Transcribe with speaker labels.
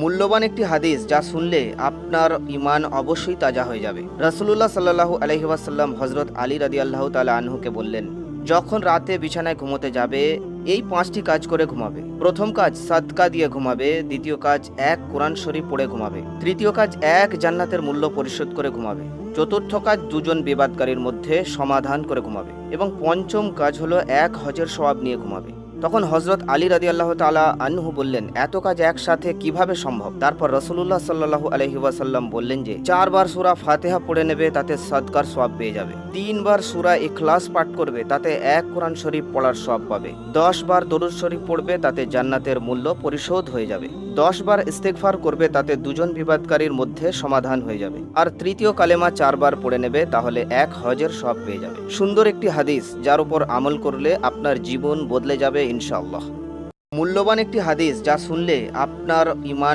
Speaker 1: মূল্যবান একটি হাদিস যা শুনলে আপনার ঈমান অবশ্যই তাজা হয়ে যাবে। রাসূলুল্লাহ সাল্লাল্লাহু আলাইহি ওয়াসাল্লাম হযরত আলী রাদিয়াল্লাহু তাআলা আনহুকে বললেন, যখন রাতে বিছানায় ঘুমোতে যাবে এই 5টি কাজ করে ঘুমাবে। প্রথম কাজ সাদকা দিয়ে ঘুমাবে, দ্বিতীয় কাজ এক কোরআন শরীফ পড়ে ঘুমাবে, তৃতীয় কাজ এক জান্নাতের মূল্য পরিশোধ করে ঘুমাবে, চতুর্থ কাজ দুজন বিবাদকারীর মধ্যে সমাধান করে ঘুমাবে এবং পঞ্চম কাজ হলো এক হজের সওয়াব নিয়ে ঘুমাবে। তখন হযরত আলী রাদিয়াল্লাহু তাআলা আনহু বললেন, এত কাজ একসাথে কিভাবে সম্ভব? তারপর রাসূলুল্লাহ সাল্লাল্লাহু আলাইহি ওয়াসাল্লাম বললেন যে 4 বার সূরা ফাতিহা পড়ে নেবে, তাতে সদকার সওয়াব পেয়ে যাবে। 3 বার সূরা ইখলাস পাঠ করবে, তাতে এক কোরআন শরীফ পড়ার সওয়াব পাবে। 10 বার দরুদ শরীফ পড়বে, তাতে জান্নাতের মূল্য পরিশোধ হয়ে যাবে। 10 বার ইস্তেগফার করবে, তাতে দুজন বিবাদকারীর মধ্যে সমাধান হয়ে যাবে। আর তৃতীয় কালেমা 4 বার পড়ে নেবে, তাহলে এক হজের সওয়াব পেয়ে যাবে। সুন্দর একটি হাদিস যার উপর আমল করলে আপনার জীবন বদলে যাবে ইনশাআল্লাহ। মূল্যবান একটি হাদিস যা শুনলে আপনার ঈমান